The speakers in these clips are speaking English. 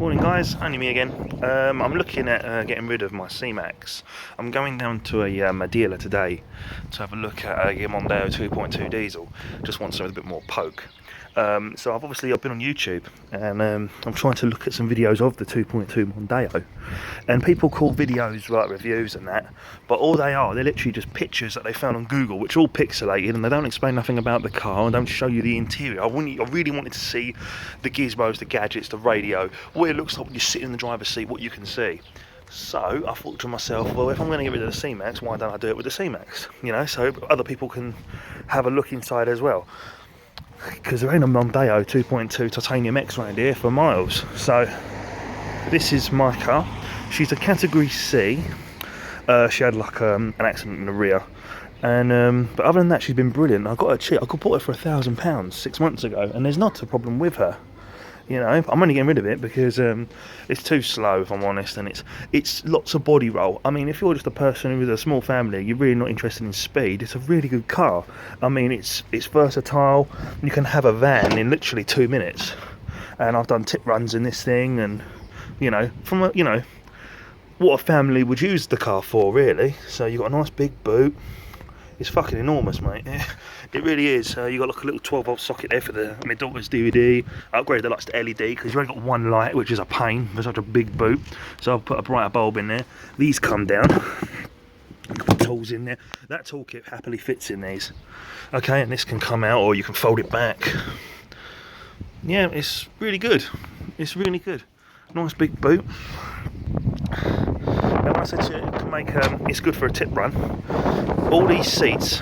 Morning guys, only me again. I'm looking at getting rid of my Cmax. I'm going down to a dealer today to have a look at a Mondeo 2.2 diesel. Just want something with a bit more poke. So I've been on YouTube and I'm trying to look at some videos of the 2.2 Mondeo, and people call videos like reviews and that, but all they're literally just pictures that they found on Google, which are all pixelated, and they don't explain nothing about the car and don't show you the interior. I really wanted to see the gizmos, the gadgets, the radio, what it looks like when you sit in the driver's seat, what you can see. So I thought to myself, well, if I'm going to get rid of the Cmax, why don't I do it with the Cmax? You know, so other people can have a look inside as well. Because there ain't a Mondeo 2.2 Titanium X around here for miles. So this is my car. She's a category C. She had like an accident in the rear, and but other than that, she's been brilliant. I got her cheap. I could bought her for £1,000 6 months ago, and there's not a problem with her. You know, I'm only getting rid of it because it's too slow, if I'm honest, and it's lots of body roll. I mean, if you're just a person with a small family, you're really not interested in speed, it's a really good car. I mean, it's versatile. You can have a van in literally 2 minutes, and I've done tip runs in this thing, and what a family would use the car for, really. So you've got a nice big boot. It's fucking enormous, mate. It really is. You got like a little 12-volt socket there for my daughter's DVD. I upgraded the lights to LED because you've only got one light, which is a pain for such a big boot. So I've put a brighter bulb in there. These come down. You can put tools in there. That toolkit happily fits in these. Okay, and this can come out, or you can fold it back. Yeah, it's really good. It's really good. Nice big boot. Now, when I said to you, it can make it's good for a tip run. All these seats,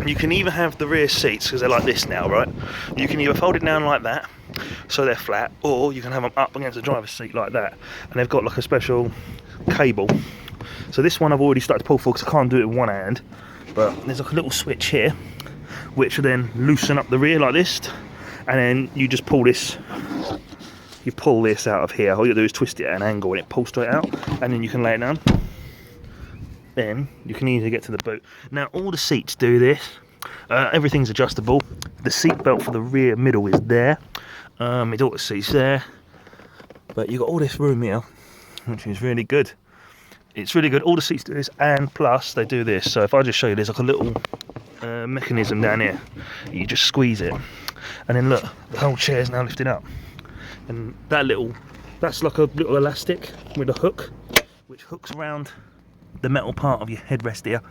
you can either have the rear seats, because they're like this now, right? You can either fold it down like that, so they're flat, or you can have them up against the driver's seat like that, and they've got like a special cable. So this one I've already started to pull for because I can't do it with one hand, but there's like a little switch here, which will then loosen up the rear like this, and then you just pull this. You pull this out of here. All you do is twist it at an angle, and it pulls straight out, and then you can lay it down. Then you can easily get to the boot. Now all the seats do this. Everything's adjustable. The seat belt for the rear middle is there. My daughter's seat's there, but you've got all this room here, which is really good. It's really good. All the seats do this, and plus they do this. So if I just show you, there's like a little mechanism down here. You just squeeze it, and then look, the whole chair's now lifted up. And that's like a little elastic with a hook, which hooks around the metal part of your headrest here,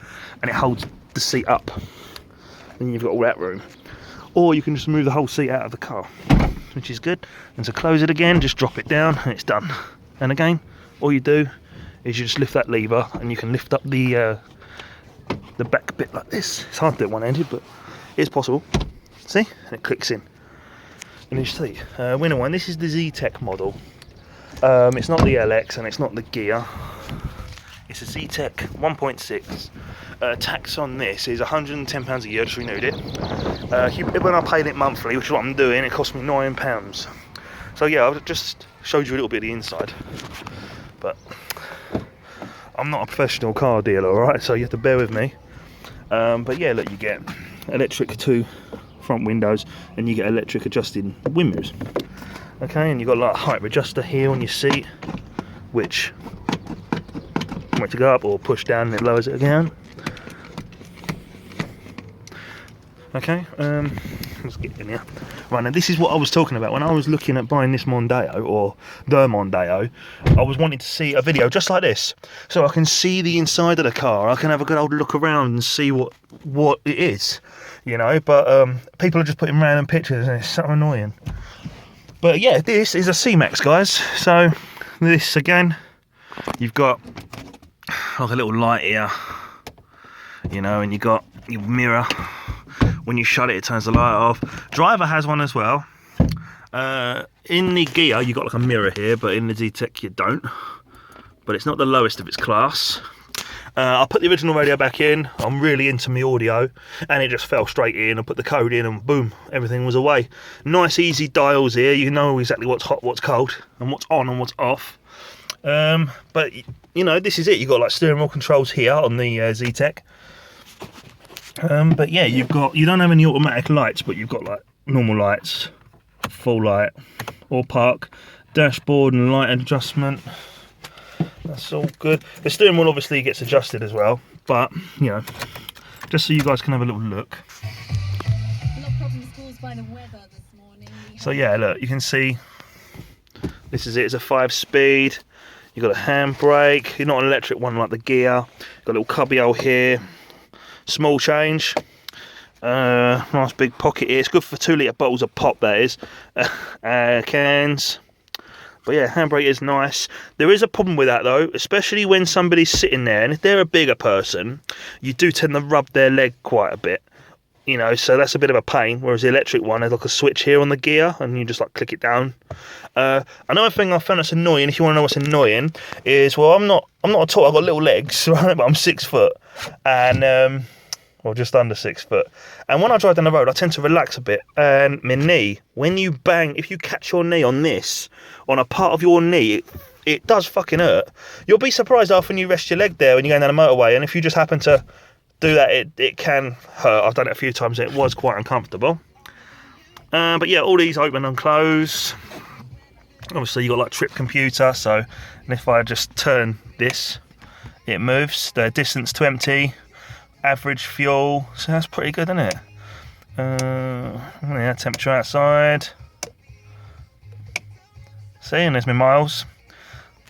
and it holds the seat up. Then you've got all that room. Or you can just move the whole seat out of the car, which is good. And to close it again, just drop it down and it's done. And again, all you do is you just lift that lever, and you can lift up the back bit like this. It's hard to do it one-handed, but it's possible. See? And it clicks in. And you see, winner one, this is the Zetec model. It's not the LX and it's not the Gear. It's a Zetec 1.6. Tax on this is £110 a year, just renewed it. When I paid it monthly, which is what I'm doing, it cost me £9. So yeah, I've just showed you a little bit of the inside. But I'm not a professional car dealer, alright, so you have to bear with me. But yeah, look, you get electric 2 front windows, and you get electric adjusting wind mirrors. Okay, and you've got like a height adjuster here on your seat, which to go up or push down, and it lowers it again. Okay, let's get in here. Right, now this is what I was talking about when I was looking at buying this Mondeo, or the Mondeo. I was wanting to see a video just like this, so I can see the inside of the car. I can have a good old look around and see what it is, you know. But people are just putting random pictures, and it's so annoying. But yeah, this is a Cmax, guys. So this again, you've got like a little light here, you know, and you got your mirror. When you shut it, it turns the light off. Driver has one as well. In the Gear, you got like a mirror here, but in the Zetec you don't. But it's not the lowest of its class. I put the original radio back in. I'm really into my audio, and it just fell straight in. I put the code in, and boom, everything was away. Nice, easy dials here. You know exactly what's hot, what's cold, and what's on and what's off. But you know, this is it. You've got like steering wheel controls here on the Zetec. But yeah, you don't have any automatic lights, but you've got like normal lights, full light, or park, dashboard and light adjustment. That's all good. The steering wheel obviously gets adjusted as well, but you know, just so you guys can have a little look. A lot of problems caused by the weather this morning. So yeah, look, you can see this is it. It's a 5-speed. You've got a handbrake. You're not an electric one like the gear. You've got a little cubby hole here. Small change. Nice big pocket here. It's good for 2-litre bottles of pop, that is. Cans. But yeah, handbrake is nice. There is a problem with that though, especially when somebody's sitting there, and if they're a bigger person, you do tend to rub their leg quite a bit. You know, so that's a bit of a pain, whereas the electric one has like a switch here on the gear and you just like click it down. Another thing I found that's annoying, if you want to know what's annoying, is, well, I'm not tall, I've got little legs, right, but I'm 6 foot, and well, just under 6 foot, and when I drive down the road I tend to relax a bit, and my knee, when you bang, if you catch your knee on this, on a part of your knee, it does fucking hurt. You'll be surprised after when you rest your leg there when you're going down the motorway, and if you just happen to do that, it can hurt. I've done it a few times and it was quite uncomfortable. But yeah, all these open and close. Obviously you got like trip computer, so, and if I just turn this, it moves. The distance to empty, average fuel, so that's pretty good, isn't it? Yeah, temperature outside. See, and there's my miles.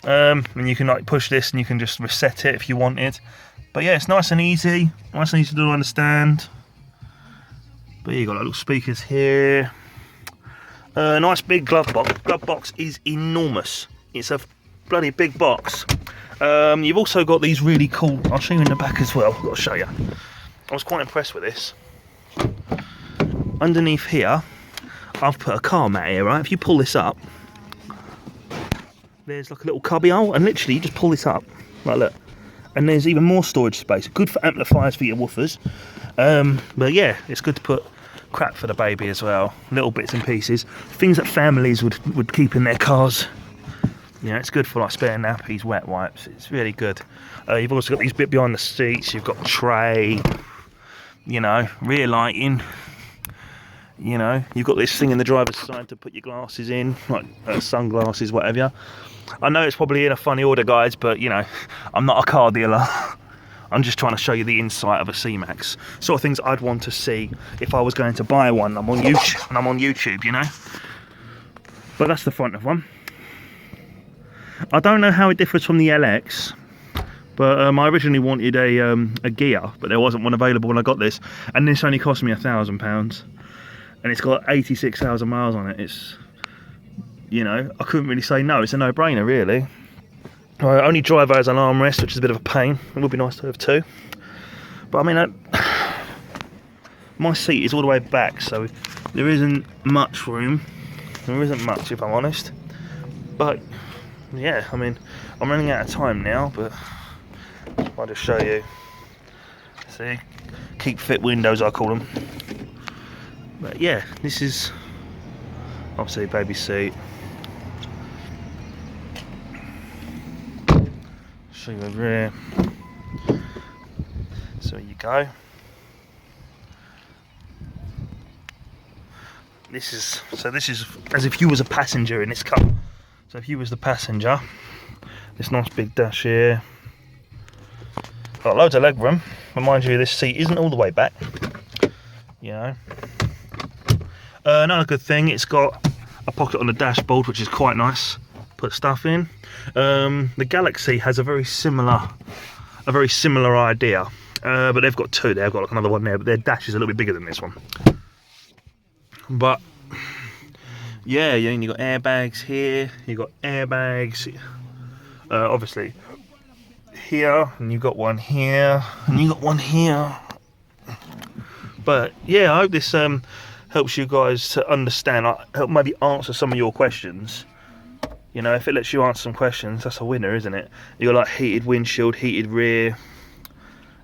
And you can like push this and you can just reset it if you wanted. But yeah, it's nice and easy to understand. But yeah, you got like little speakers here. Nice big glove box. Glove box is enormous. It's a bloody big box. You've also got these really cool, I'll show you in the back as well, I've got to show you. I was quite impressed with this. Underneath here, I've put a car mat here, right? If you pull this up, there's like a little cubby hole, and literally you just pull this up, like look. And there's even more storage space. Good for amplifiers for your woofers. But yeah, it's good to put crap for the baby as well. Little bits and pieces. Things that families would keep in their cars. Yeah, it's good for like spare nappies, wet wipes. It's really good. You've also got these bit behind the seats. You've got tray, you know, rear lighting. You know, you've got this thing in the driver's side to put your glasses in, like sunglasses, whatever. I know it's probably in a funny order, guys, but you know, I'm not a car dealer. I'm just trying to show you the insight of a Cmax. Sort of things I'd want to see if I was going to buy one. I'm on YouTube, you know. But that's the front of one. I don't know how it differs from the LX, but I originally wanted a gear, but there wasn't one available when I got this, and this only cost me £1,000, and it's got 86,000 miles on it. It's, you know, I couldn't really say no. It's a no-brainer, really. I only drive as an armrest, which is a bit of a pain. It would be nice to have two. But I mean, my seat is all the way back, so there isn't much room. There isn't much, if I'm honest. But yeah, I mean, I'm running out of time now, but I'll just show you. See, keep fit windows, I call them. But yeah, this is obviously baby seat. Show you over here. So you go. This is as if you was a passenger in this car. So if you was the passenger, this nice big dash here. Got loads of leg room. But mind you, this seat isn't all the way back. You know. Another good thing, it's got a pocket on the dashboard, which is quite nice. Put stuff in. The Galaxy has a very similar idea, but they've got two. They've got like another one there, but their dash is a little bit bigger than this one. But yeah, you got airbags here. You got airbags, obviously here, and you got one here, and you got one here. But yeah, I hope this helps you guys to understand. Help maybe answer some of your questions. You know, if it lets you answer some questions, that's a winner, isn't it? You got like heated windshield, heated rear.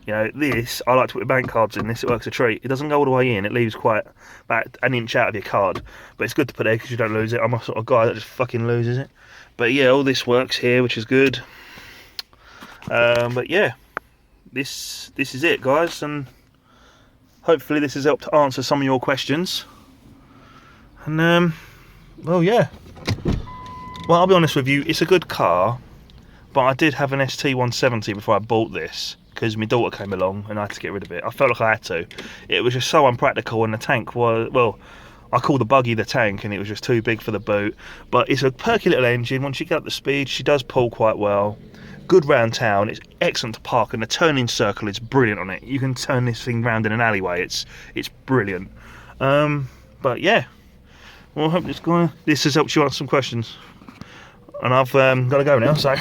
You know, this, I like to put the bank cards in this, it works a treat. It doesn't go all the way in, it leaves quite about an inch out of your card. But it's good to put there because you don't lose it. I'm a sort of guy that just fucking loses it. But yeah, all this works here, which is good. But yeah, this is it, guys. And hopefully this has helped to answer some of your questions. And, well, yeah. Well, I'll be honest with you, it's a good car, but I did have an ST170 before I bought this because my daughter came along and I had to get rid of it. I felt like I had to. It was just so unpractical, and the tank was, well, I call the buggy the tank, and it was just too big for the boot. But it's a perky little engine. Once you get up the speed, she does pull quite well. Good round town. It's excellent to park, and the turning circle is brilliant on it. You can turn this thing round in an alleyway. It's brilliant. But yeah, well, I hope this has helped you answer some questions. And I've got to go now, so